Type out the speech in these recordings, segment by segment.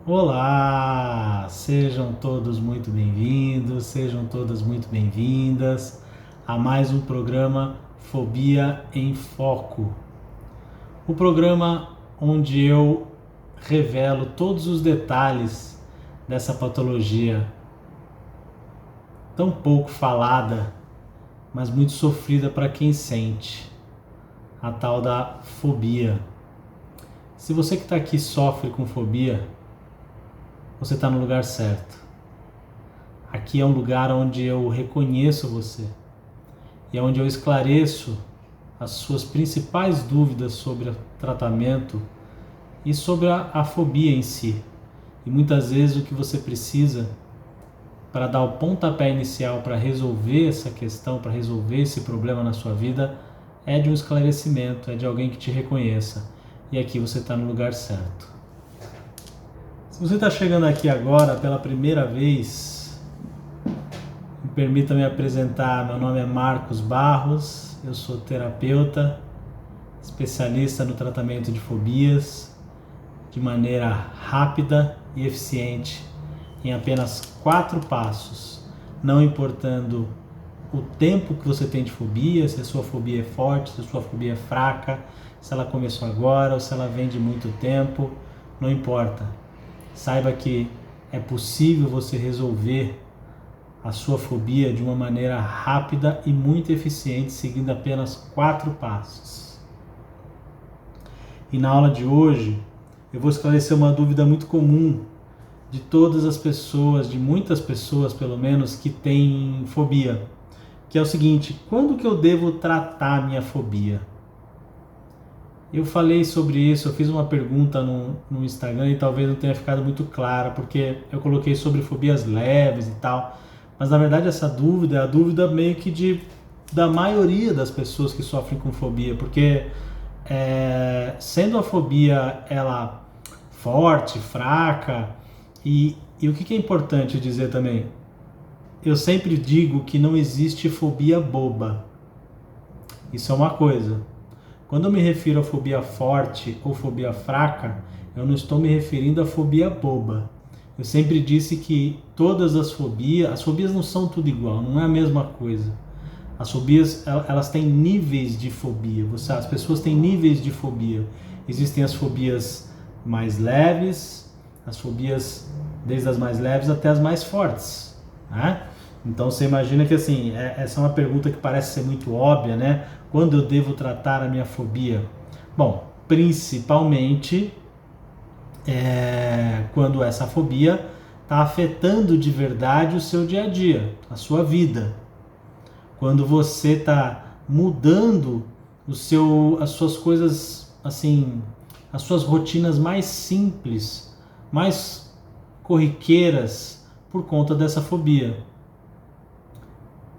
Olá! Sejam todos muito bem-vindos, sejam todas muito bem-vindas a mais um programa Fobia em Foco. O programa onde eu revelo todos os detalhes dessa patologia tão pouco falada, mas muito sofrida para quem sente, a tal da fobia. Se você que está aqui sofre com fobia, você está no lugar certo. Aqui é um lugar onde eu reconheço você e é onde eu esclareço as suas principais dúvidas sobre o tratamento e sobre a fobia em si. E muitas vezes o que você precisa para dar o pontapé inicial para resolver essa questão, para resolver esse problema na sua vida, é de um esclarecimento, é de alguém que te reconheça. E aqui você está no lugar certo. Se você está chegando aqui agora pela primeira vez, permita-me apresentar. Meu nome é Marcos Barros, eu sou terapeuta, especialista no tratamento de fobias de maneira rápida e eficiente, em apenas 4 passos, não importando o tempo que você tem de fobia, se a sua fobia é forte, se a sua fobia é fraca, se ela começou agora ou se ela vem de muito tempo, não importa. Saiba que é possível você resolver a sua fobia de uma maneira rápida e muito eficiente, seguindo apenas 4 passos. E na aula de hoje, eu vou esclarecer uma dúvida muito comum de todas as pessoas, de muitas pessoas pelo menos, que têm fobia, que é o seguinte: quando que eu devo tratar a minha fobia? Eu falei sobre isso, eu fiz uma pergunta no Instagram e talvez não tenha ficado muito clara, porque eu coloquei sobre fobias leves e tal, mas na verdade essa dúvida é a dúvida meio que da maioria das pessoas que sofrem com fobia, porque sendo a fobia ela forte, fraca, e o que é importante dizer também, eu sempre digo que não existe fobia boba, isso é uma coisa. Quando eu me refiro a fobia forte ou fobia fraca, eu não estou me referindo a fobia boba. Eu sempre disse que todas as fobias não são tudo igual, não é a mesma coisa. As fobias, elas têm níveis de fobia. As pessoas têm níveis de fobia. Existem as fobias mais leves, as fobias desde as mais leves até as mais fortes, né? Então você imagina que assim, essa é uma pergunta que parece ser muito óbvia, né? Quando eu devo tratar a minha fobia? Bom, principalmente quando essa fobia está afetando de verdade o seu dia a dia, a sua vida. Quando você está mudando as suas coisas, assim, as suas rotinas mais simples, mais corriqueiras por conta dessa fobia.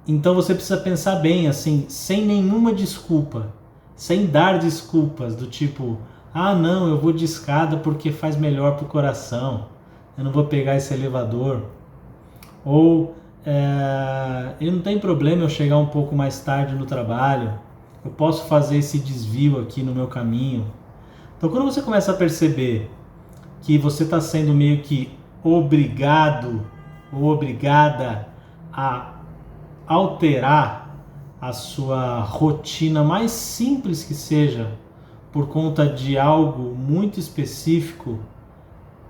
Então você precisa pensar bem, assim, sem nenhuma desculpa, sem dar desculpas do tipo, ah não, eu vou de escada porque faz melhor pro coração, eu não vou pegar esse elevador, ou não tem problema eu chegar um pouco mais tarde no trabalho, eu posso fazer esse desvio aqui no meu caminho. Então quando você começa a perceber que você está sendo meio que obrigado ou obrigada a alterar a sua rotina, mais simples que seja, por conta de algo muito específico,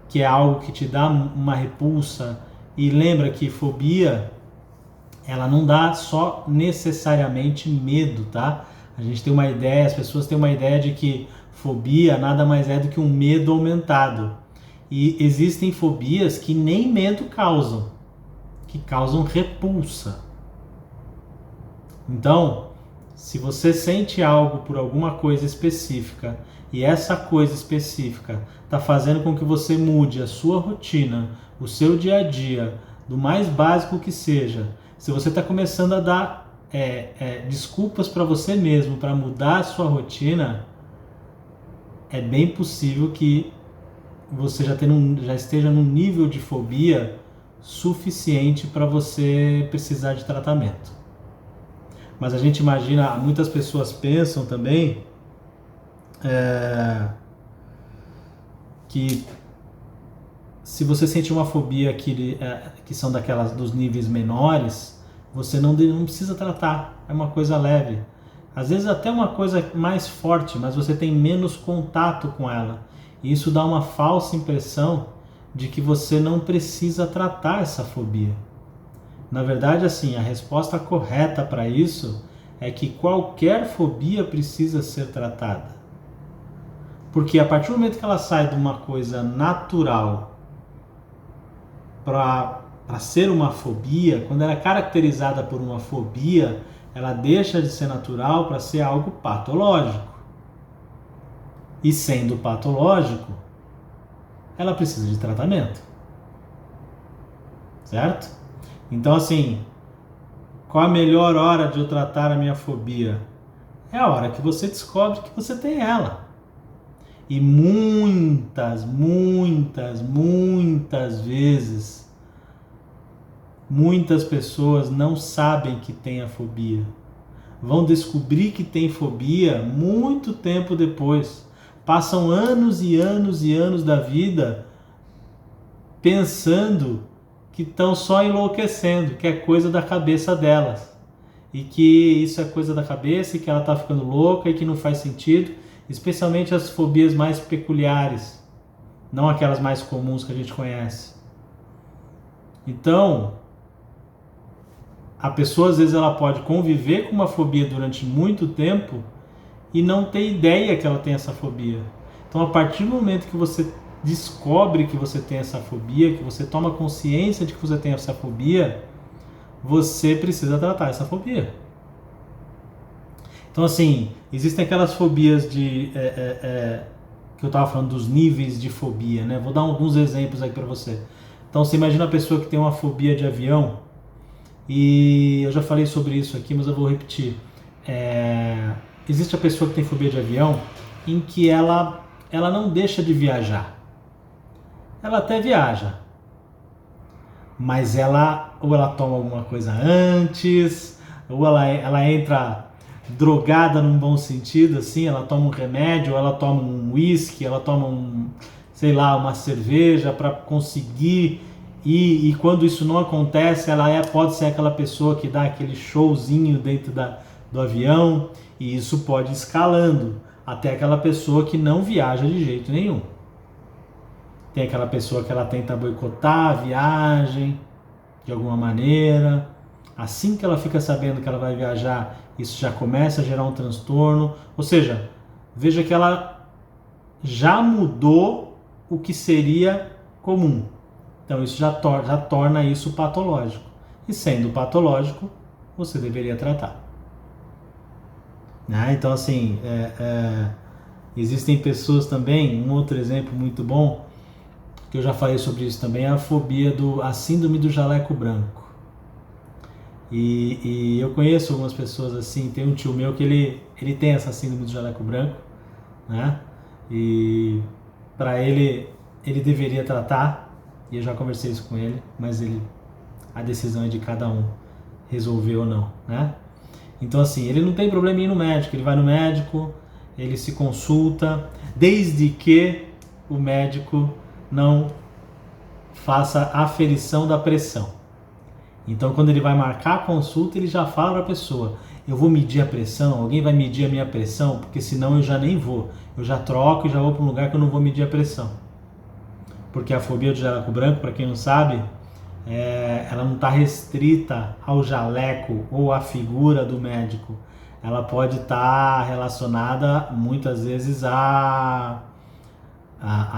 que é algo que te dá uma repulsa. E lembra que fobia, ela não dá só necessariamente medo, tá? A gente tem uma ideia, as pessoas têm uma ideia de que fobia nada mais é do que um medo aumentado. E existem fobias que nem medo causam, que causam repulsa. Então, se você sente algo por alguma coisa específica e essa coisa específica está fazendo com que você mude a sua rotina, o seu dia a dia, do mais básico que seja, se você está começando a dar desculpas para você mesmo para mudar a sua rotina, é bem possível que você já esteja num nível de fobia suficiente para você precisar de tratamento. Mas a gente imagina, muitas pessoas pensam também que se você sente uma fobia que são daquelas dos níveis menores, você não precisa tratar, é uma coisa leve. Às vezes até uma coisa mais forte, mas você tem menos contato com ela. E isso dá uma falsa impressão de que você não precisa tratar essa fobia. Na verdade, assim, a resposta correta para isso é que qualquer fobia precisa ser tratada. Porque a partir do momento que ela sai de uma coisa natural para ser uma fobia, quando ela é caracterizada por uma fobia, ela deixa de ser natural para ser algo patológico. E sendo patológico, ela precisa de tratamento. Certo? Então, assim, qual a melhor hora de eu tratar a minha fobia? É a hora que você descobre que você tem ela. E muitas vezes, muitas pessoas não sabem que tem a fobia. Vão descobrir que tem fobia muito tempo depois. Passam anos e anos e anos da vida pensando que estão só enlouquecendo, que é coisa da cabeça delas. E que isso é coisa da cabeça e que ela está ficando louca e que não faz sentido. Especialmente as fobias mais peculiares, não aquelas mais comuns que a gente conhece. Então, a pessoa às vezes ela pode conviver com uma fobia durante muito tempo e não ter ideia que ela tem essa fobia. Então, a partir do momento que você descobre que você tem essa fobia, que você toma consciência de que você tem essa fobia, você precisa tratar essa fobia. Então, assim, existem aquelas fobias que eu estava falando dos níveis de fobia, né? Vou dar alguns exemplos aqui para você. Então, você imagina a pessoa que tem uma fobia de avião, e eu já falei sobre isso aqui, mas eu vou repetir. Existe a pessoa que tem fobia de avião em que ela não deixa de viajar. Ela até viaja, mas ou ela toma alguma coisa antes, ou ela entra drogada num bom sentido, assim, ela toma um remédio, ou ela toma um uísque, ela toma uma cerveja para conseguir e quando isso não acontece, ela pode ser aquela pessoa que dá aquele showzinho dentro do avião, e isso pode ir escalando até aquela pessoa que não viaja de jeito nenhum. Tem aquela pessoa que ela tenta boicotar a viagem de alguma maneira. Assim que ela fica sabendo que ela vai viajar, isso já começa a gerar um transtorno. Ou seja, veja que ela já mudou o que seria comum. Então isso já torna isso patológico. E sendo patológico, você deveria tratar. Então, assim, existem pessoas também, um outro exemplo muito bom, que eu já falei sobre isso também, é a síndrome do jaleco branco. E eu conheço algumas pessoas assim, tem um tio meu que ele tem essa síndrome do jaleco branco, né? E para ele deveria tratar, e eu já conversei isso com ele, mas a decisão é de cada um resolver ou não, né? Então, assim, ele não tem problema em ir no médico, ele vai no médico, ele se consulta, desde que o médico não faça aferição da pressão. Então, quando ele vai marcar a consulta, ele já fala para a pessoa: eu vou medir a pressão, alguém vai medir a minha pressão, porque senão eu já nem vou, eu já troco e já vou para um lugar que eu não vou medir a pressão. Porque a fobia do jaleco branco, para quem não sabe, ela não está restrita ao jaleco ou à figura do médico. Ela pode estar relacionada muitas vezes a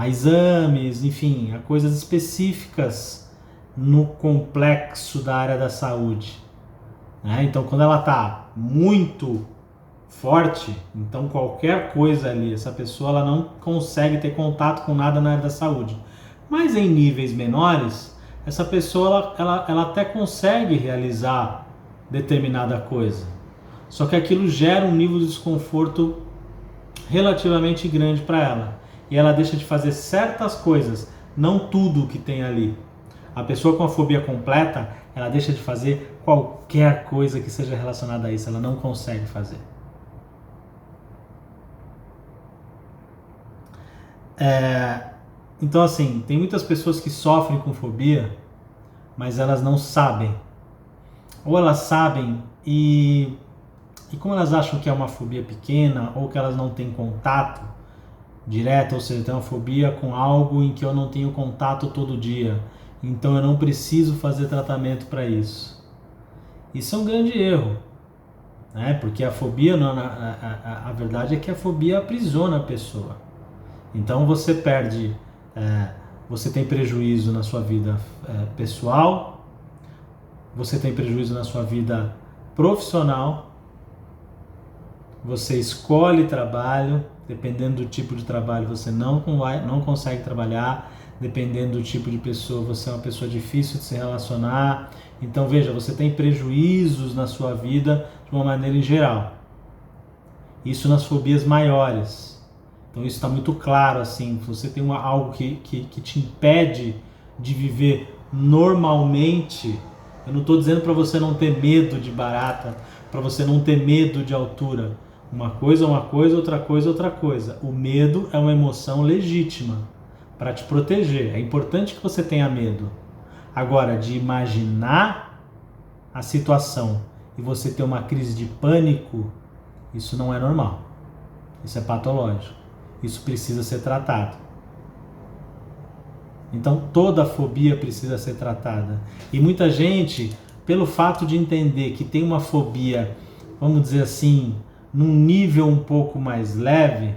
exames, enfim, a coisas específicas no complexo da área da saúde. Então, quando ela está muito forte, então qualquer coisa ali, essa pessoa ela não consegue ter contato com nada na área da saúde. Mas em níveis menores, essa pessoa ela até consegue realizar determinada coisa. Só que aquilo gera um nível de desconforto relativamente grande para ela. E ela deixa de fazer certas coisas, não tudo que tem ali. A pessoa com a fobia completa, ela deixa de fazer qualquer coisa que seja relacionada a isso. Ela não consegue fazer. Então, assim, tem muitas pessoas que sofrem com fobia, mas elas não sabem. Ou elas sabem e como elas acham que é uma fobia pequena, ou que elas não têm contato direto, ou seja, tem uma fobia com algo em que eu não tenho contato todo dia, então eu não preciso fazer tratamento para isso. Isso é um grande erro, né? Porque a fobia, a verdade é que a fobia aprisiona a pessoa. Então você perde, você tem prejuízo na sua vida pessoal, você tem prejuízo na sua vida profissional, você escolhe trabalho, dependendo do tipo de trabalho você não consegue trabalhar, dependendo do tipo de pessoa você é uma pessoa difícil de se relacionar. Então veja, você tem prejuízos na sua vida de uma maneira em geral. Isso nas fobias maiores. Então isso está muito claro assim, você tem algo que te impede de viver normalmente. Eu não estou dizendo para você não ter medo de barata, para você não ter medo de altura. Uma coisa é uma coisa, outra coisa é outra coisa. O medo é uma emoção legítima para te proteger. É importante que você tenha medo. Agora, de imaginar a situação e você ter uma crise de pânico, isso não é normal. Isso é patológico. Isso precisa ser tratado. Então, toda fobia precisa ser tratada. E muita gente, pelo fato de entender que tem uma fobia, vamos dizer assim, num nível um pouco mais leve,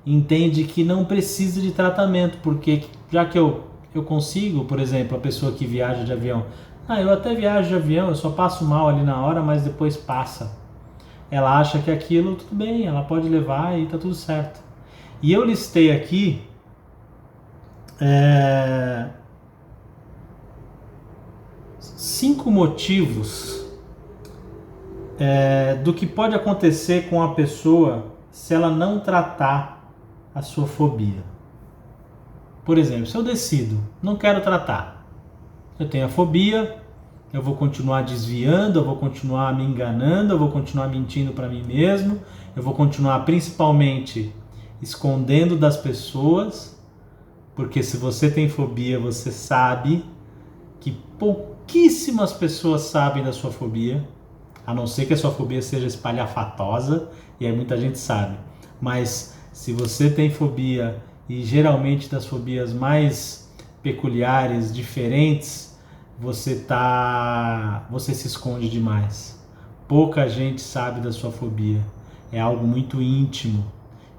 entende que não precisa de tratamento, porque já que eu consigo, por exemplo, a pessoa que viaja de avião, eu até viajo de avião, eu só passo mal ali na hora, mas depois passa. Ela acha que aquilo, tudo bem, ela pode levar e tá tudo certo. E eu listei aqui 5 motivos do que pode acontecer com a pessoa se ela não tratar a sua fobia. Por exemplo, se eu decido, não quero tratar, eu tenho a fobia, eu vou continuar desviando, eu vou continuar me enganando, eu vou continuar mentindo para mim mesmo, eu vou continuar principalmente escondendo das pessoas, porque se você tem fobia, você sabe que pouquíssimas pessoas sabem da sua fobia, a não ser que a sua fobia seja espalhafatosa, e aí muita gente sabe. Mas se você tem fobia, e geralmente das fobias mais peculiares, diferentes, você se esconde demais. Pouca gente sabe da sua fobia. É algo muito íntimo.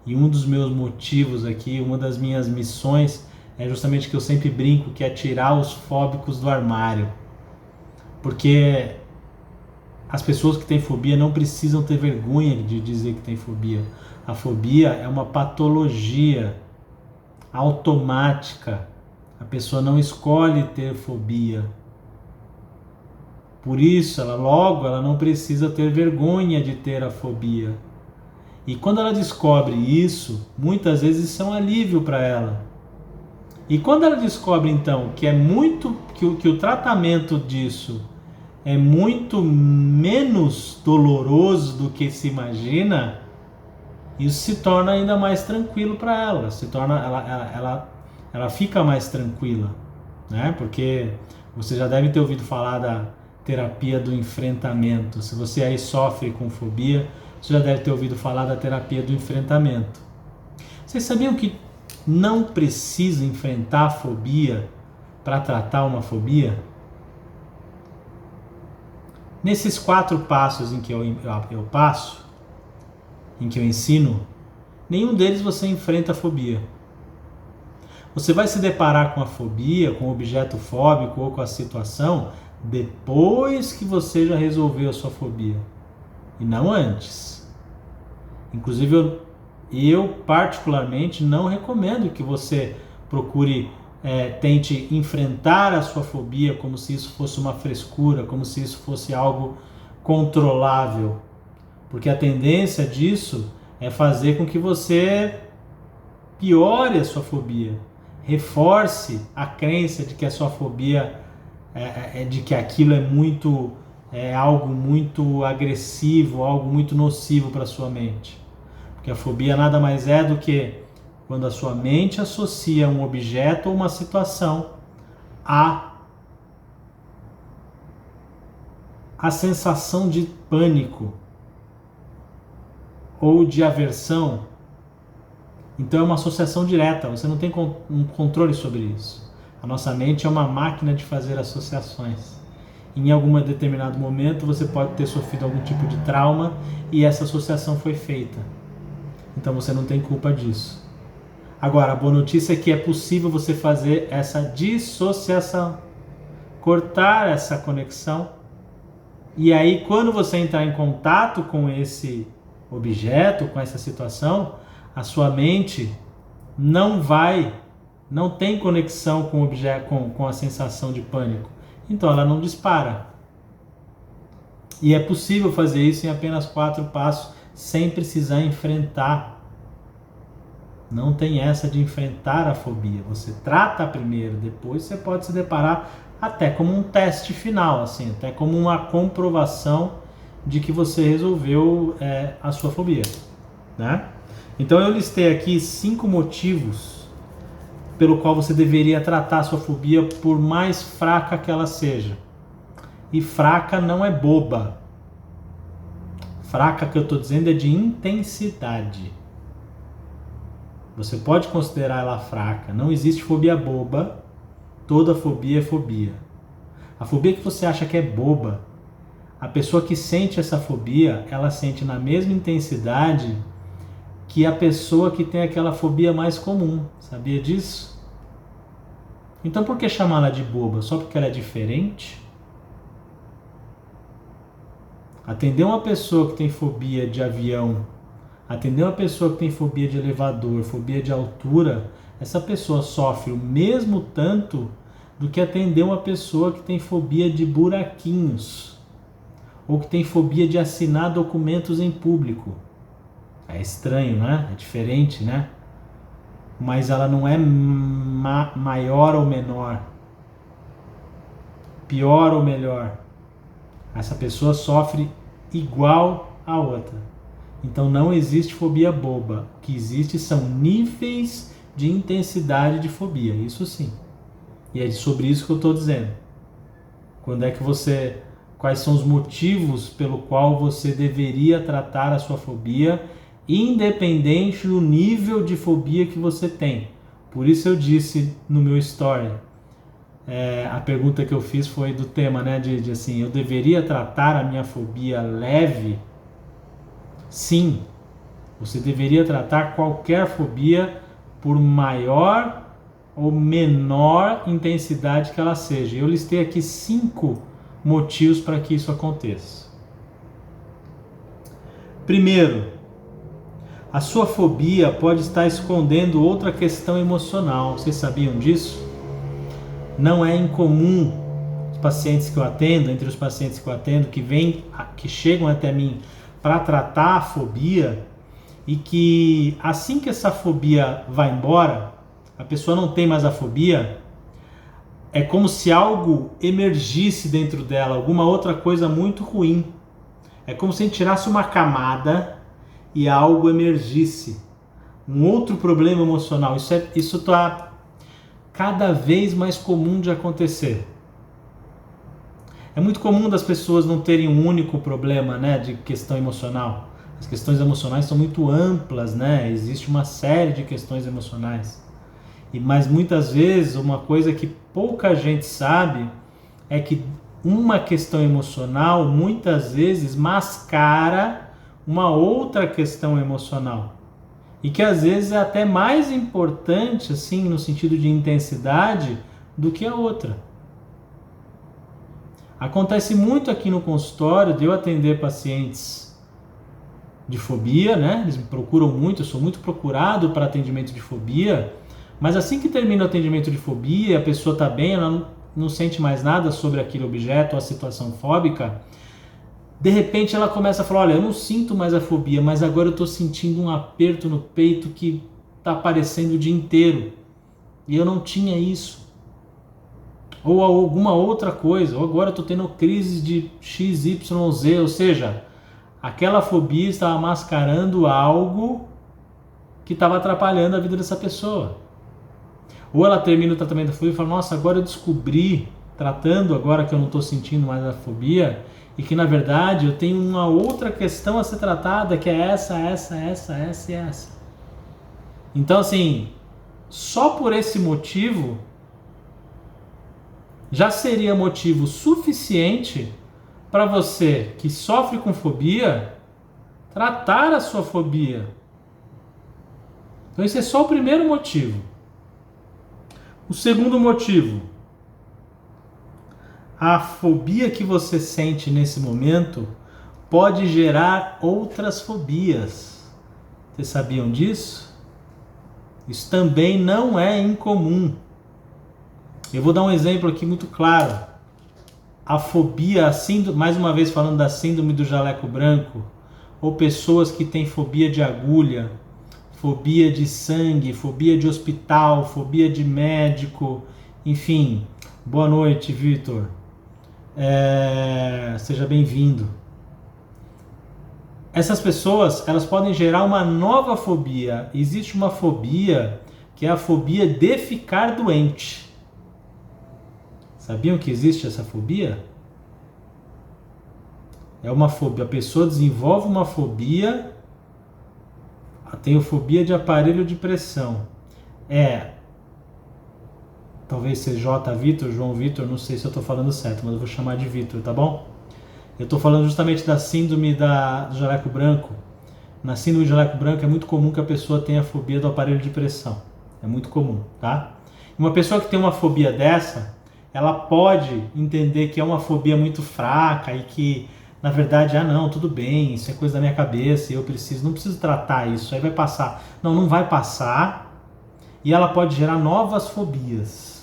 E um dos meus motivos aqui, uma das minhas missões, é justamente que eu sempre brinco, que é tirar os fóbicos do armário. Porque as pessoas que têm fobia não precisam ter vergonha de dizer que tem fobia. A fobia é uma patologia automática. A pessoa não escolhe ter fobia. Por isso, ela não precisa ter vergonha de ter a fobia. E quando ela descobre isso, muitas vezes isso é um alívio para ela. E quando ela descobre então que o tratamento disso é muito menos doloroso do que se imagina, isso se torna ainda mais tranquilo para ela. Ela fica mais tranquila, né? Porque você já deve ter ouvido falar da terapia do enfrentamento. Se você aí sofre com fobia, você já deve ter ouvido falar da terapia do enfrentamento. Vocês sabiam que não precisa enfrentar a fobia para tratar uma fobia? Nesses 4 passos em que eu passo, em que eu ensino, nenhum deles você enfrenta a fobia. Você vai se deparar com a fobia, com o objeto fóbico ou com a situação depois que você já resolveu a sua fobia, e não antes. Inclusive, eu particularmente não recomendo que você procure, tente enfrentar a sua fobia como se isso fosse uma frescura, como se isso fosse algo controlável. Porque a tendência disso é fazer com que você piore a sua fobia, reforce a crença de que a sua fobia de que aquilo é algo muito agressivo, algo muito nocivo para a sua mente. Porque a fobia nada mais é do que quando a sua mente associa um objeto ou uma situação a sensação de pânico ou de aversão. Então é uma associação direta, você não tem um controle sobre isso. A nossa mente é uma máquina de fazer associações. Em algum determinado momento você pode ter sofrido algum tipo de trauma e essa associação foi feita. Então você não tem culpa disso. Agora, a boa notícia é que é possível você fazer essa dissociação, cortar essa conexão, e aí quando você entrar em contato com esse objeto, com essa situação, a sua mente não tem conexão com o objeto, com a sensação de pânico. Então ela não dispara. E é possível fazer isso em apenas 4 passos, sem precisar enfrentar. Não tem essa de enfrentar a fobia. Você trata primeiro, depois você pode se deparar até como um teste final, assim, até como uma comprovação de que você resolveu a sua fobia, né? Então eu listei aqui 5 motivos pelo qual você deveria tratar a sua fobia, por mais fraca que ela seja. E fraca não é boba. Fraca, que eu estou dizendo, é de intensidade. Você pode considerar ela fraca. Não existe fobia boba. Toda fobia é fobia. A fobia que você acha que é boba, a pessoa que sente essa fobia, ela sente na mesma intensidade que a pessoa que tem aquela fobia mais comum. Sabia disso? Então por que chamá-la de boba? Só porque ela é diferente? Atender uma pessoa que tem fobia de avião, atender uma pessoa que tem fobia de elevador, fobia de altura, essa pessoa sofre o mesmo tanto do que atender uma pessoa que tem fobia de buraquinhos, ou que tem fobia de assinar documentos em público. É estranho, né? É diferente, né? Mas ela não é maior ou menor, pior ou melhor. Essa pessoa sofre igual a outra. Então não existe fobia boba. O que existe são níveis de intensidade de fobia, isso sim. E é sobre isso que eu estou dizendo. Quais são os motivos pelo qual você deveria tratar a sua fobia, independente do nível de fobia que você tem. Por isso eu disse no meu story, a pergunta que eu fiz foi do tema, né, de assim, eu deveria tratar a minha fobia leve? Sim, você deveria tratar qualquer fobia, por maior ou menor intensidade que ela seja. Eu listei aqui 5 motivos para que isso aconteça. Primeiro, a sua fobia pode estar escondendo outra questão emocional. Vocês sabiam disso? Não é incomum os pacientes que eu atendo, entre os pacientes que eu atendo, que chegam até mim para tratar a fobia, e que assim que essa fobia vai embora, a pessoa não tem mais a fobia, é como se algo emergisse dentro dela, alguma outra coisa muito ruim. É como se a gente tirasse uma camada e algo emergisse. Um outro problema emocional. Isso está cada vez mais comum de acontecer. É muito comum das pessoas não terem um único problema, né, de questão emocional. As questões emocionais são muito amplas, né? Existe uma série de questões emocionais. Mas muitas vezes uma coisa que pouca gente sabe é que uma questão emocional muitas vezes mascara uma outra questão emocional. E que às vezes é até mais importante, assim, no sentido de intensidade, do que a outra. Acontece muito aqui no consultório de eu atender pacientes de fobia, né? Eles me procuram muito, eu sou muito procurado para atendimento de fobia, mas assim que termina o atendimento de fobia, a pessoa está bem, ela não sente mais nada sobre aquele objeto ou a situação fóbica, de repente ela começa a falar, olha, eu não sinto mais a fobia, mas agora eu estou sentindo um aperto no peito que está aparecendo o dia inteiro, e eu não tinha isso. Ou alguma outra coisa, ou agora eu estou tendo crise de XYZ, ou seja, aquela fobia estava mascarando algo que estava atrapalhando a vida dessa pessoa. Ou ela termina o tratamento da fobia e fala, nossa, agora eu descobri, tratando agora que eu não estou sentindo mais a fobia, e que na verdade eu tenho uma outra questão a ser tratada, que é essa e essa. Então assim, só por esse motivo, já seria motivo suficiente para você que sofre com fobia, tratar a sua fobia. Então esse é só o primeiro motivo. O segundo motivo, a fobia que você sente nesse momento pode gerar outras fobias. Vocês sabiam disso? Isso também não é incomum. Eu vou dar um exemplo aqui muito claro. A fobia, mais uma vez falando da síndrome do jaleco branco, ou pessoas que têm fobia de agulha, fobia de sangue, fobia de hospital, fobia de médico, enfim. Boa noite, Vitor. Seja bem-vindo. Essas pessoas, elas podem gerar uma nova fobia. Existe uma fobia que é a fobia de ficar doente. Sabiam que existe essa fobia? É uma fobia. A pessoa desenvolve uma fobia. Tenho fobia de aparelho de pressão. Talvez seja J. Vitor, João Vitor, não sei se eu estou falando certo, mas eu vou chamar de Vitor, tá bom? Eu estou falando justamente da síndrome do jaleco branco. Na síndrome do jaleco branco é muito comum que a pessoa tenha fobia do aparelho de pressão. É muito comum, tá? Uma pessoa que tem uma fobia dessa, ela pode entender que é uma fobia muito fraca e que, na verdade, não, tudo bem, isso é coisa da minha cabeça, não preciso tratar isso, aí vai passar. Não vai passar, e ela pode gerar novas fobias.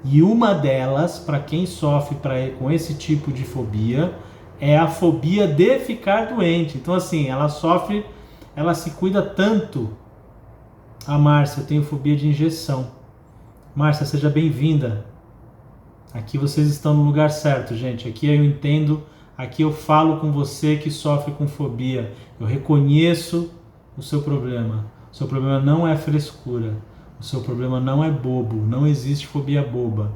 E uma delas, para quem sofre com esse tipo de fobia, é a fobia de ficar doente. Então assim, ela se cuida tanto. Márcia, eu tenho fobia de injeção. Márcia, seja bem-vinda. Aqui vocês estão no lugar certo, gente. Aqui eu entendo, aqui eu falo com você que sofre com fobia. Eu reconheço o seu problema. O seu problema não é frescura. O seu problema não é bobo. Não existe fobia boba.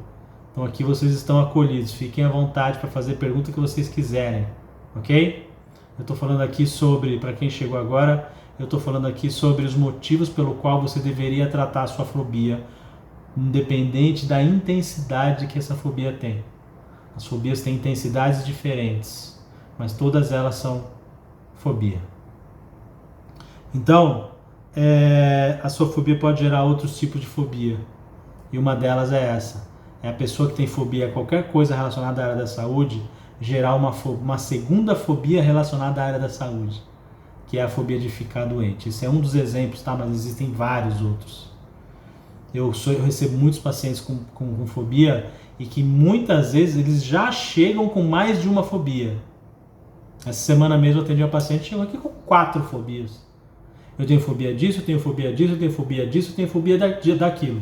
Então aqui vocês estão acolhidos. Fiquem à vontade para fazer a pergunta que vocês quiserem. Ok? Eu estou falando aqui sobre, para quem chegou agora, eu estou falando aqui sobre os motivos pelo qual você deveria tratar a sua fobia, independente da intensidade que essa fobia tem. As fobias têm intensidades diferentes, mas todas elas são fobia. Então, a sua fobia pode gerar outros tipos de fobia. E uma delas é essa. É a pessoa que tem fobia a qualquer coisa relacionada à área da saúde, gerar uma segunda fobia relacionada à área da saúde, que é a fobia de ficar doente. Esse é um dos exemplos, tá? Mas existem vários outros. Eu recebo muitos pacientes com fobia e que muitas vezes eles já chegam com mais de uma fobia. Essa semana mesmo eu atendi uma paciente que chegou aqui com 4 fobias. Eu tenho fobia disso, eu tenho fobia disso, eu tenho fobia disso, eu tenho fobia daquilo.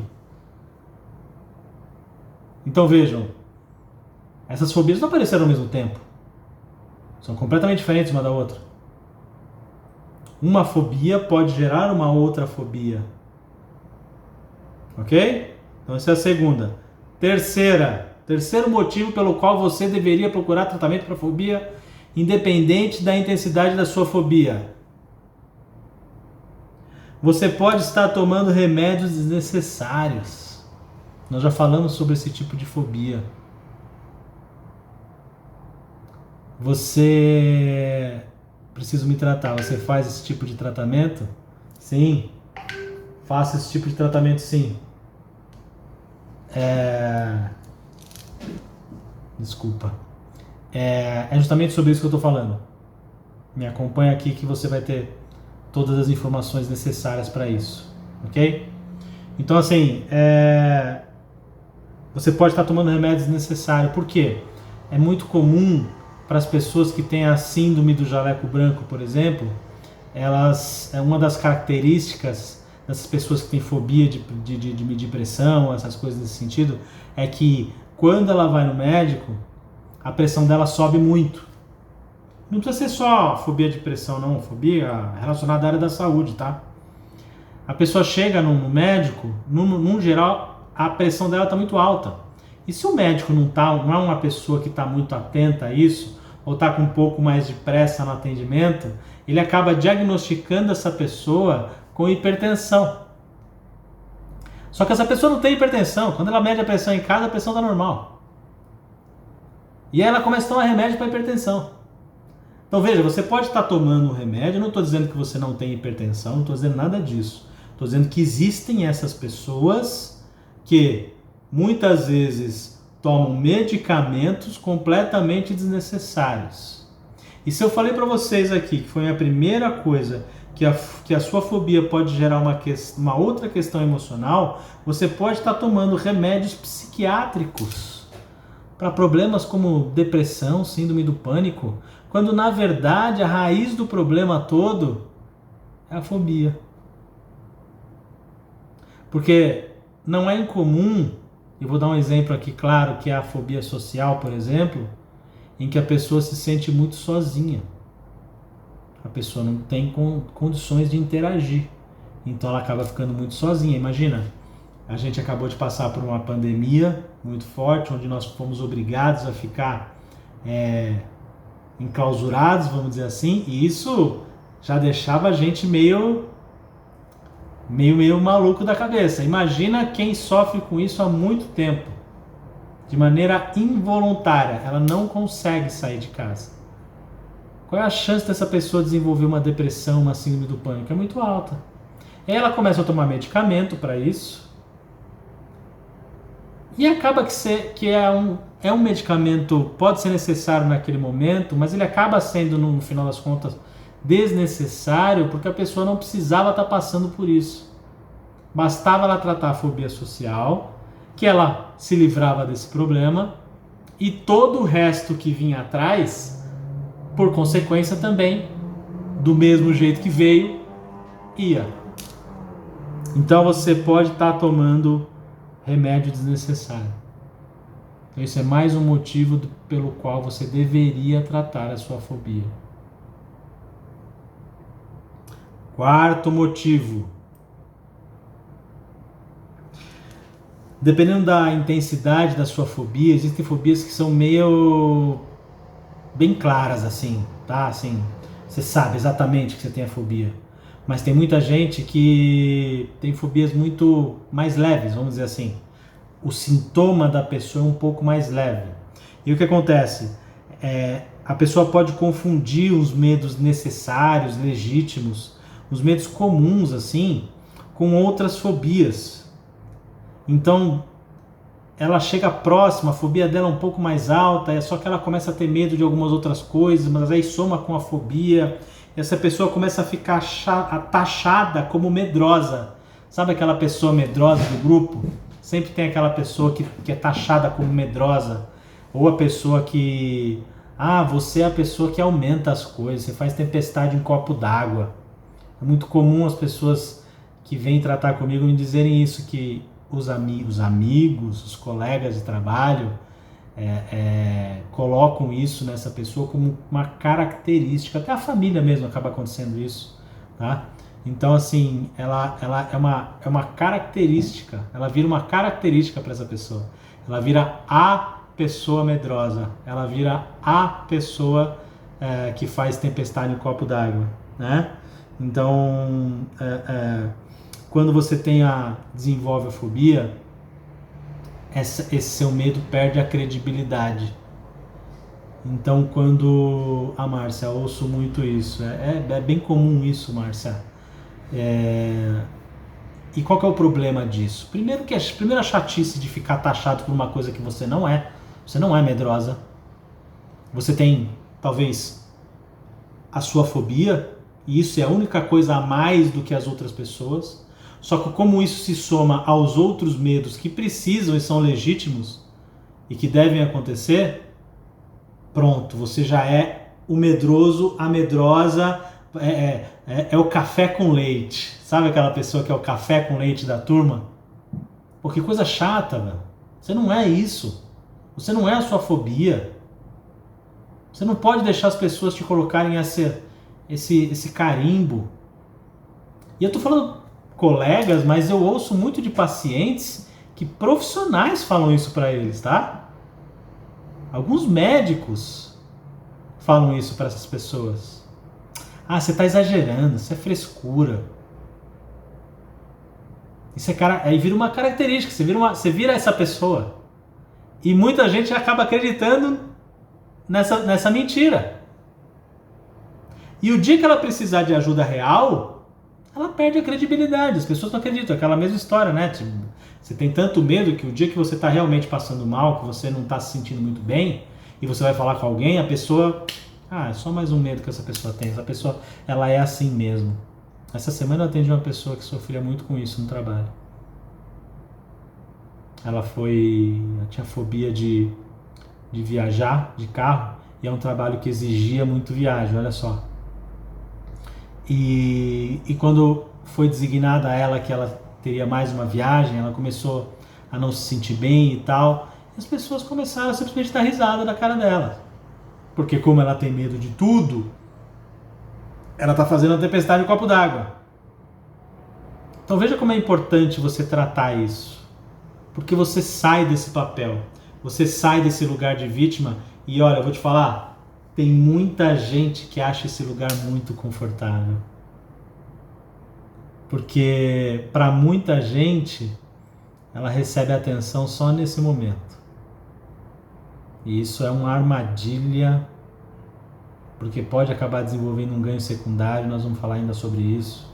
Então vejam, essas fobias não apareceram ao mesmo tempo. São completamente diferentes uma da outra. Uma fobia pode gerar uma outra fobia. Ok? Então essa é a segunda. Terceiro motivo pelo qual você deveria procurar tratamento para fobia, independente da intensidade da sua fobia. Você pode estar tomando remédios desnecessários. Nós já falamos sobre esse tipo de fobia. Você precisa me tratar. Você faz esse tipo de tratamento? Sim. Faça esse tipo de tratamento, sim. Desculpa. É justamente sobre isso que eu estou falando. Me acompanha aqui que você vai ter todas as informações necessárias para isso. Ok? Então, assim, você pode estar tomando remédios desnecessários. Por quê? É muito comum para as pessoas que têm a síndrome do jaleco branco, por exemplo, uma das características dessas pessoas que têm fobia de medir pressão, essas coisas nesse sentido, é que quando ela vai no médico, a pressão dela sobe muito. Não precisa ser só fobia de pressão, não. Fobia relacionada à área da saúde, tá? A pessoa chega no médico, num geral, a pressão dela está muito alta. E se o médico não é uma pessoa que está muito atenta a isso, ou está com um pouco mais de pressa no atendimento, ele acaba diagnosticando essa pessoa com hipertensão. Só que essa pessoa não tem hipertensão. Quando ela mede a pressão em casa, a pressão está normal. E aí ela começa a tomar remédio para hipertensão. Então veja, você pode estar tomando um remédio, eu não estou dizendo que você não tem hipertensão, não estou dizendo nada disso. Estou dizendo que existem essas pessoas que muitas vezes tomam medicamentos completamente desnecessários. E se eu falei para vocês aqui que foi a primeira coisa que a sua fobia pode gerar uma outra questão emocional, você pode estar tomando remédios psiquiátricos para problemas como depressão, síndrome do pânico, quando na verdade a raiz do problema todo é a fobia. Porque não é incomum, eu vou dar um exemplo aqui claro, que é a fobia social, por exemplo, em que a pessoa se sente muito sozinha. A pessoa não tem condições de interagir, então ela acaba ficando muito sozinha. Imagina, a gente acabou de passar por uma pandemia muito forte, onde nós fomos obrigados a ficar enclausurados, vamos dizer assim, e isso já deixava a gente meio maluco da cabeça. Imagina quem sofre com isso há muito tempo, de maneira involuntária, ela não consegue sair de casa. Qual é a chance dessa pessoa desenvolver uma depressão, uma síndrome do pânico? É muito alta. E aí ela começa a tomar medicamento para isso, e acaba que é um medicamento, pode ser necessário naquele momento, mas ele acaba sendo, no final das contas, desnecessário, porque a pessoa não precisava estar passando por isso. Bastava ela tratar a fobia social, que ela se livrava desse problema, e todo o resto que vinha atrás, por consequência também, do mesmo jeito que veio, ia. Então você pode estar tomando remédio desnecessário. Então esse é mais um motivo pelo qual você deveria tratar a sua fobia. Quarto motivo. Dependendo da intensidade da sua fobia, existem fobias que são meio bem claras assim, tá? Assim, você sabe exatamente que você tem a fobia. Mas tem muita gente que tem fobias muito mais leves, vamos dizer assim. O sintoma da pessoa é um pouco mais leve. E o que acontece? A pessoa pode confundir os medos necessários, legítimos, os medos comuns, assim, com outras fobias. Então, ela chega próxima, a fobia dela é um pouco mais alta, é só que ela começa a ter medo de algumas outras coisas, mas aí soma com a fobia, e essa pessoa começa a ficar taxada como medrosa. Sabe aquela pessoa medrosa do grupo? Sempre tem aquela pessoa que é taxada como medrosa, ou a pessoa que... você é a pessoa que aumenta as coisas, você faz tempestade em copo d'água. É muito comum as pessoas que vêm tratar comigo me dizerem isso, que os amigos, os colegas de trabalho colocam isso nessa pessoa como uma característica, até a família mesmo acaba acontecendo isso, tá? Então assim, ela é uma característica, ela vira uma característica para essa pessoa, ela vira a pessoa medrosa, ela vira a pessoa que faz tempestade em copo d'água, né? Então, quando você desenvolve a fobia, esse seu medo perde a credibilidade. Então, quando... Márcia, eu ouço muito isso. É bem comum isso, Márcia. E qual que é o problema disso? Primeiro a chatice de ficar taxado por uma coisa que você não é. Você não é medrosa. Você tem, talvez, a sua fobia, e isso é a única coisa a mais do que as outras pessoas. Só que como isso se soma aos outros medos que precisam e são legítimos e que devem acontecer, pronto, você já é o medroso, a medrosa, é o café com leite. Sabe aquela pessoa que é o café com leite da turma? Pô, que coisa chata, velho. Você não é isso. Você não é a sua fobia. Você não pode deixar as pessoas te colocarem esse carimbo. E eu tô falando colegas, mas eu ouço muito de pacientes que profissionais falam isso para eles, tá? Alguns médicos falam isso para essas pessoas. Ah, você tá exagerando, isso é frescura. Isso é aí vira uma característica, você vira essa pessoa. E muita gente acaba acreditando nessa mentira. E o dia que ela precisar de ajuda real, ela perde a credibilidade. As pessoas não acreditam. Aquela mesma história, né? Tipo, você tem tanto medo que o dia que você está realmente passando mal, que você não está se sentindo muito bem, e você vai falar com alguém, a pessoa... Ah, é só mais um medo que essa pessoa tem. Essa pessoa, ela é assim mesmo. Essa semana eu atendi uma pessoa que sofria muito com isso no trabalho. Ela tinha fobia de viajar de carro, e é um trabalho que exigia muito viagem, olha só. E quando foi designada a ela que ela teria mais uma viagem, ela começou a não se sentir bem e tal, e as pessoas começaram a simplesmente dar risada da cara dela. Porque como ela tem medo de tudo, ela está fazendo a tempestade no copo d'água. Então veja como é importante você tratar isso. Porque você sai desse papel, você sai desse lugar de vítima e olha, eu vou te falar, tem muita gente que acha esse lugar muito confortável. Porque para muita gente, ela recebe atenção só nesse momento. E isso é uma armadilha, porque pode acabar desenvolvendo um ganho secundário, nós vamos falar ainda sobre isso.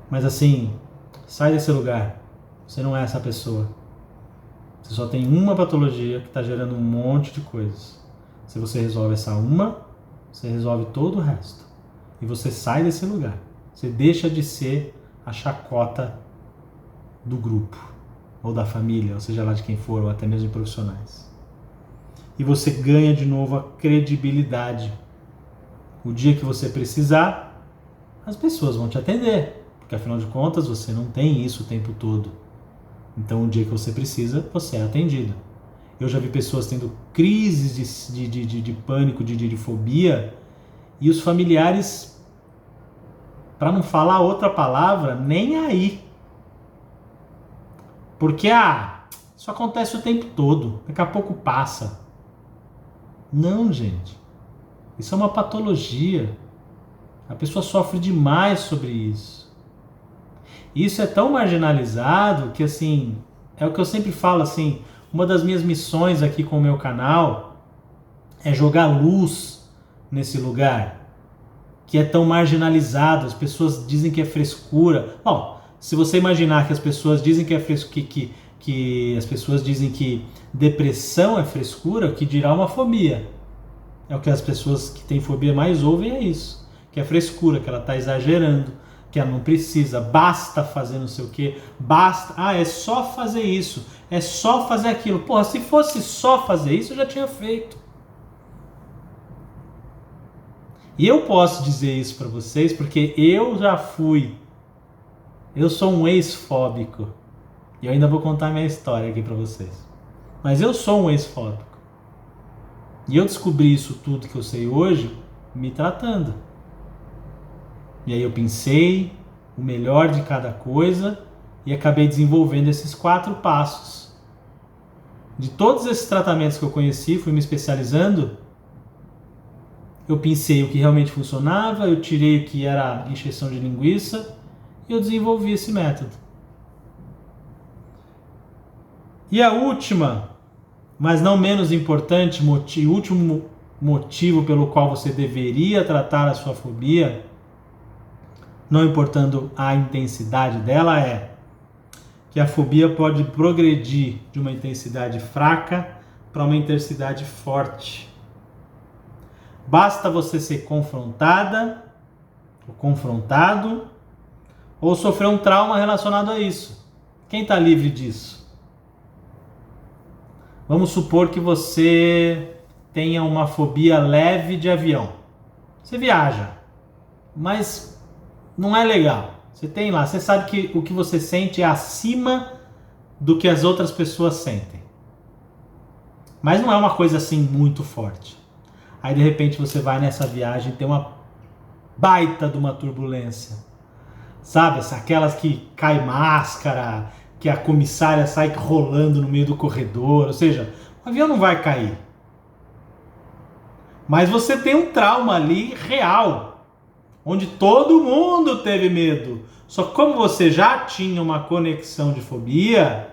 Mas assim, sai desse lugar, você não é essa pessoa. Você só tem uma patologia que está gerando um monte de coisas. Se você resolve essa uma, você resolve todo o resto. E você sai desse lugar. Você deixa de ser a chacota do grupo, ou da família, ou seja lá de quem for, ou até mesmo de profissionais. E você ganha de novo a credibilidade. O dia que você precisar, as pessoas vão te atender. Porque afinal de contas, você não tem isso o tempo todo. Então, o dia que você precisa, você é atendido. Eu já vi pessoas tendo crises de pânico, de fobia, e os familiares, para não falar outra palavra, nem aí. Porque, isso acontece o tempo todo, daqui a pouco passa. Não, gente. Isso é uma patologia. A pessoa sofre demais sobre isso. Isso é tão marginalizado que, assim, é o que eu sempre falo, assim, uma das minhas missões aqui com o meu canal é jogar luz nesse lugar que é tão marginalizado. As pessoas dizem que é frescura. Bom, se você imaginar que as pessoas dizem que é frescura, que as pessoas dizem que depressão é frescura, o que dirá uma fobia? É o que as pessoas que têm fobia mais ouvem, é isso, que é frescura, que ela está exagerando, que ela não precisa, basta fazer não sei o que, basta, é só fazer isso, é só fazer aquilo. Porra, se fosse só fazer isso, eu já tinha feito. E eu posso dizer isso para vocês porque eu já fui, eu sou um ex-fóbico, e eu ainda vou contar minha história aqui para vocês. Mas eu sou um ex-fóbico. E eu descobri isso tudo que eu sei hoje me tratando. E aí eu pensei o melhor de cada coisa e acabei desenvolvendo esses 4 passos. De todos esses tratamentos que eu conheci, fui me especializando, eu pensei o que realmente funcionava, eu tirei o que era encheção de linguiça e eu desenvolvi esse método. E a última, mas não menos importante, o último motivo pelo qual você deveria tratar a sua fobia, não importando a intensidade dela, é que a fobia pode progredir de uma intensidade fraca para uma intensidade forte. Basta você ser confrontada, ou confrontado, ou sofrer um trauma relacionado a isso. Quem está livre disso? Vamos supor que você tenha uma fobia leve de avião. Você viaja, mas não é legal. Você tem lá, você sabe que o que você sente é acima do que as outras pessoas sentem. Mas não é uma coisa assim muito forte. Aí de repente você vai nessa viagem e tem uma baita de uma turbulência. Sabe, aquelas que cai máscara, que a comissária sai rolando no meio do corredor, ou seja, o avião não vai cair. Mas você tem um trauma ali real, onde todo mundo teve medo. Só que como você já tinha uma conexão de fobia,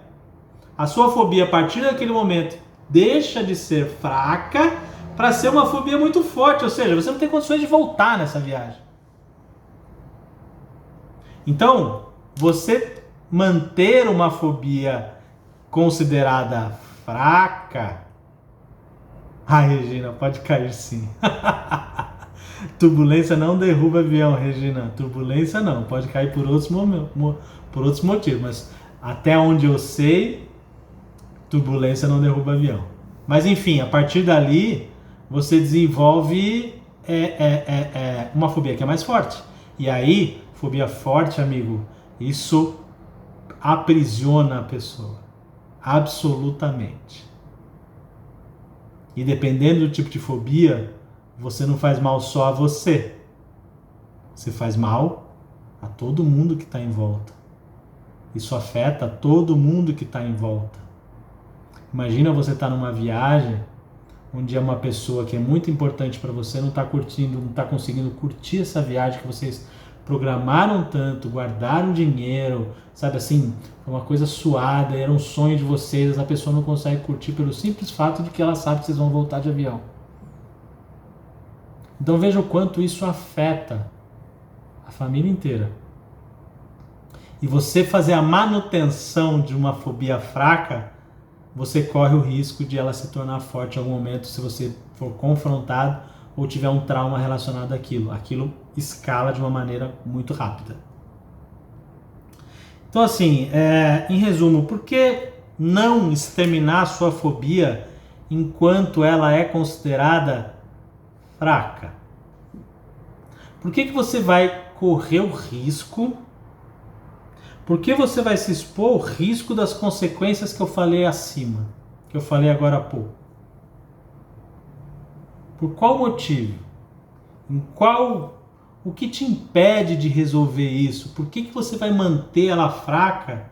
a sua fobia a partir daquele momento deixa de ser fraca para ser uma fobia muito forte, ou seja, você não tem condições de voltar nessa viagem. Então, você manter uma fobia considerada fraca... Ai, Regina, pode cair sim. Turbulência não derruba avião, Regina. Turbulência não, pode cair por outros motivos, mas até onde eu sei, turbulência não derruba avião. Mas enfim, a partir dali, você desenvolve uma fobia que é mais forte. E aí, fobia forte, amigo, isso aprisiona a pessoa. Absolutamente. E dependendo do tipo de fobia, você não faz mal só a você. Você faz mal a todo mundo que está em volta. Isso afeta todo mundo que está em volta. Imagina você estar numa viagem onde é uma pessoa que é muito importante para você, não está curtindo, não está conseguindo curtir essa viagem que vocês programaram tanto, guardaram dinheiro, sabe assim, foi uma coisa suada, era um sonho de vocês, a pessoa não consegue curtir pelo simples fato de que ela sabe que vocês vão voltar de avião. Então veja o quanto isso afeta a família inteira. E você fazer a manutenção de uma fobia fraca, você corre o risco de ela se tornar forte em algum momento se você for confrontado ou tiver um trauma relacionado àquilo. Aquilo escala de uma maneira muito rápida. Então assim, em resumo, por que não exterminar a sua fobia enquanto ela é considerada fraca? Por que você vai correr o risco? Por que você vai se expor ao risco das consequências que eu falei acima? Que eu falei agora há pouco? Por qual motivo? O que te impede de resolver isso? Por que você vai manter ela fraca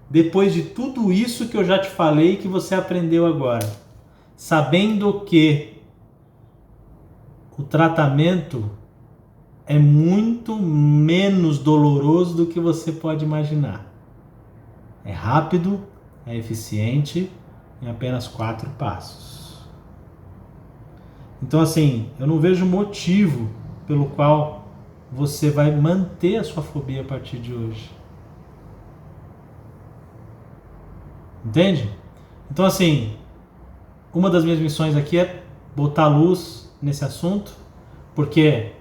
depois de tudo isso que eu já te falei que você aprendeu agora? Sabendo que o tratamento é muito menos doloroso do que você pode imaginar. É rápido, é eficiente, em apenas 4 passos. Então assim, eu não vejo motivo pelo qual você vai manter a sua fobia a partir de hoje. Entende? Então assim, uma das minhas missões aqui é botar luz nesse assunto, porque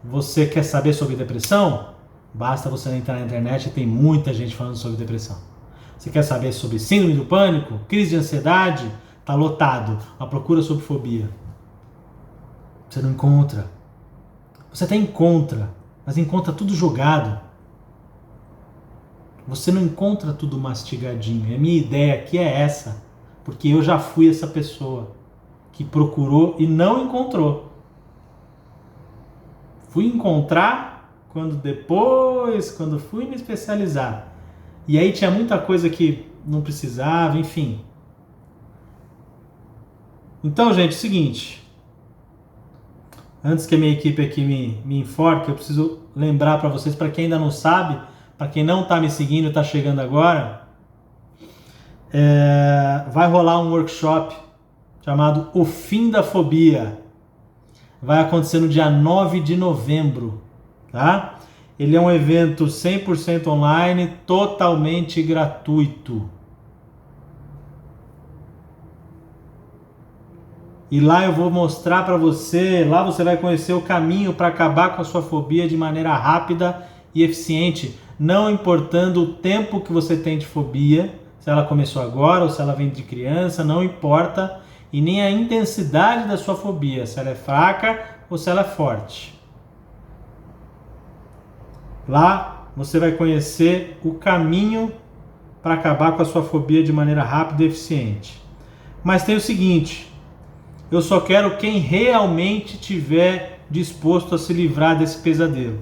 você quer saber sobre depressão? Basta você entrar na internet e tem muita gente falando sobre depressão. Você quer saber sobre síndrome do pânico, crise de ansiedade? Tá lotado. A procura sobre fobia. Você não encontra. Você até encontra, mas encontra tudo jogado. Você não encontra tudo mastigadinho. E a minha ideia aqui é essa, porque eu já fui essa pessoa que procurou e não encontrou. Fui encontrar quando fui me especializar. E aí tinha muita coisa que não precisava, enfim. Então, gente, é o seguinte. Antes que a minha equipe aqui me enforque, eu preciso lembrar para vocês, para quem ainda não sabe, para quem não está me seguindo e está chegando agora, vai rolar um workshop chamado O Fim da Fobia. Vai acontecer no dia 9 de novembro, tá? Ele é um evento 100% online, totalmente gratuito. E lá eu vou mostrar para você, lá você vai conhecer o caminho para acabar com a sua fobia de maneira rápida e eficiente, não importando o tempo que você tem de fobia, se ela começou agora ou se ela vem de criança, não importa. E nem a intensidade da sua fobia, se ela é fraca ou se ela é forte. Lá você vai conhecer o caminho para acabar com a sua fobia de maneira rápida e eficiente. Mas tem o seguinte, Eu só quero quem realmente tiver disposto a se livrar desse pesadelo.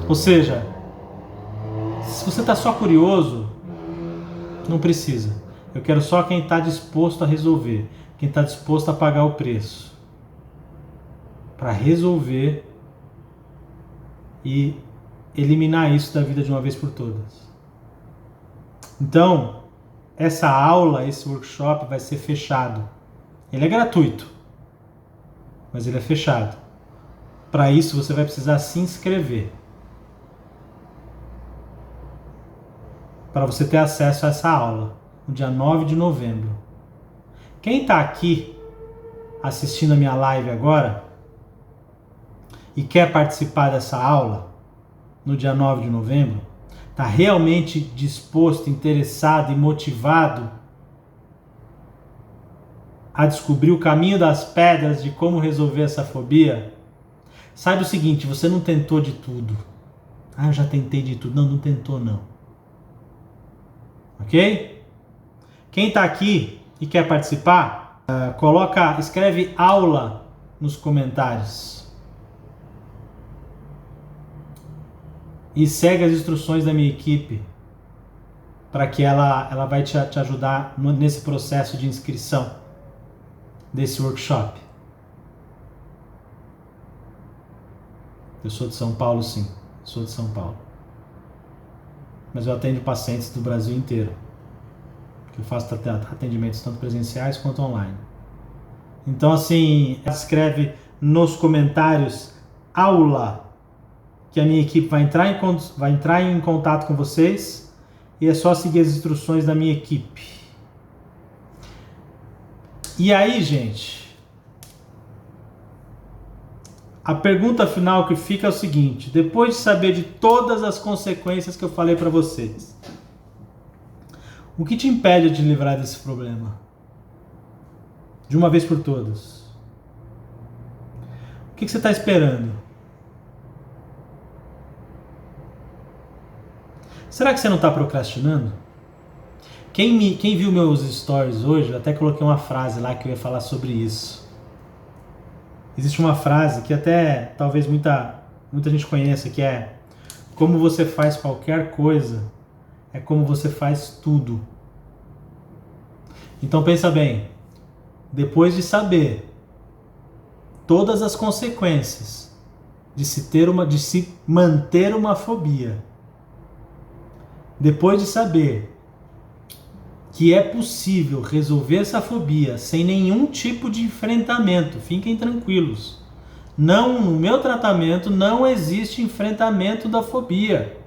Ou seja, se você está só curioso, não precisa. Eu quero só quem está disposto a resolver, quem está disposto a pagar o preço para resolver e eliminar isso da vida de uma vez por todas. Então, essa aula, esse workshop vai ser fechado. Ele é gratuito, mas ele é fechado. Para isso, você vai precisar se inscrever, para você ter acesso a essa aula, no dia 9 de novembro. Quem está aqui assistindo a minha live agora e quer participar dessa aula no dia 9 de novembro, está realmente disposto, interessado e motivado a descobrir o caminho das pedras de como resolver essa fobia, saiba o seguinte: você não tentou de tudo. Ah, eu já tentei de tudo. Não tentou não. Ok? Quem está aqui e quer participar, escreve aula nos comentários. E segue as instruções da minha equipe para que ela vai te ajudar nesse processo de inscrição desse workshop. Eu sou de São Paulo, sim. Sou de São Paulo. Mas eu atendo pacientes do Brasil inteiro. Eu faço atendimentos tanto presenciais quanto online. Então, assim, escreve nos comentários aula, que a minha equipe vai entrar em contato com vocês, e é só seguir as instruções da minha equipe. E aí, gente, a pergunta final que fica é o seguinte: depois de saber de todas as consequências que eu falei para vocês, o que te impede de livrar desse problema? De uma vez por todas. O que você está esperando? Será que você não está procrastinando? Quem viu meus stories hoje, eu até coloquei uma frase lá que eu ia falar sobre isso. Existe uma frase que até talvez muita gente conheça, que é: como você faz qualquer coisa, é como você faz tudo. Então pensa bem, depois de saber todas as consequências de se manter uma fobia, depois de saber que é possível resolver essa fobia sem nenhum tipo de enfrentamento, fiquem tranquilos. Não, no meu tratamento não existe enfrentamento da fobia.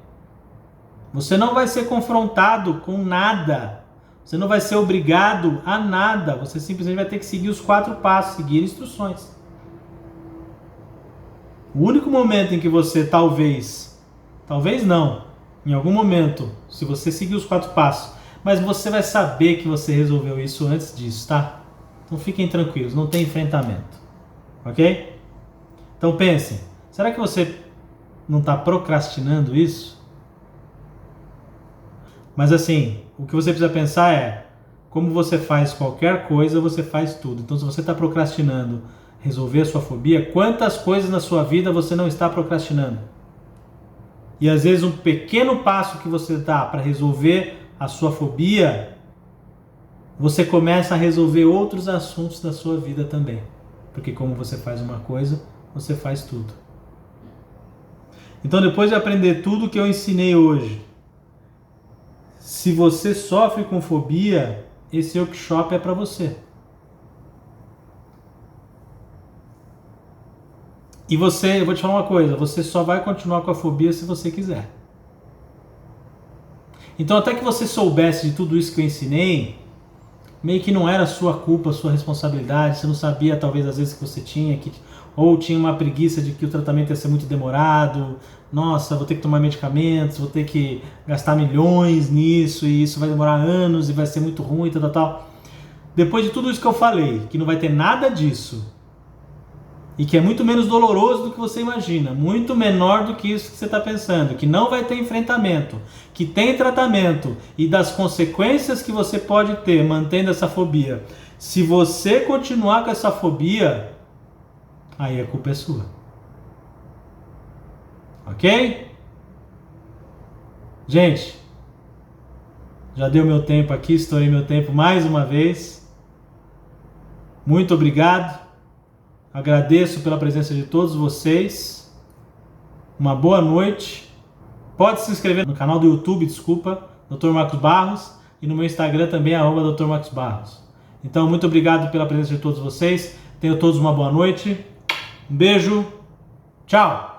Você não vai ser confrontado com nada. Você não vai ser obrigado a nada. Você simplesmente vai ter que seguir os 4 passos, seguir instruções. O único momento em que você talvez não, em algum momento, se você seguir os 4 passos, mas você vai saber que você resolveu isso antes disso, tá? Então fiquem tranquilos, não tem enfrentamento, ok? Então pensem, será que você não está procrastinando isso? Mas assim, o que você precisa pensar é: como você faz qualquer coisa, você faz tudo. Então se você está procrastinando resolver a sua fobia, quantas coisas na sua vida você não está procrastinando? E às vezes um pequeno passo que você dá para resolver a sua fobia, você começa a resolver outros assuntos da sua vida também. Porque como você faz uma coisa, você faz tudo. Então depois de aprender tudo que eu ensinei hoje, se você sofre com fobia, esse workshop é para você. E eu vou te falar uma coisa, você só vai continuar com a fobia se você quiser. Então até que você soubesse de tudo isso que eu ensinei, meio que não era sua culpa, sua responsabilidade, você não sabia talvez às vezes que você tinha, ou tinha uma preguiça de que o tratamento ia ser muito demorado, nossa, vou ter que tomar medicamentos, vou ter que gastar milhões nisso, e isso vai demorar anos, e vai ser muito ruim, tal. Depois de tudo isso que eu falei, que não vai ter nada disso, e que é muito menos doloroso do que você imagina, muito menor do que isso que você está pensando, que não vai ter enfrentamento, que tem tratamento e das consequências que você pode ter mantendo essa fobia. Se você continuar com essa fobia, aí a culpa é sua. Ok? Gente, já deu meu tempo aqui, estourei meu tempo mais uma vez. Muito obrigado. Agradeço pela presença de todos vocês. Uma boa noite. Pode se inscrever no canal do YouTube, desculpa, Dr. Marcos Barros, e no meu Instagram também, @Dr. Marcos Barros. Então, muito obrigado pela presença de todos vocês. Tenham todos uma boa noite. Um beijo. Tchau.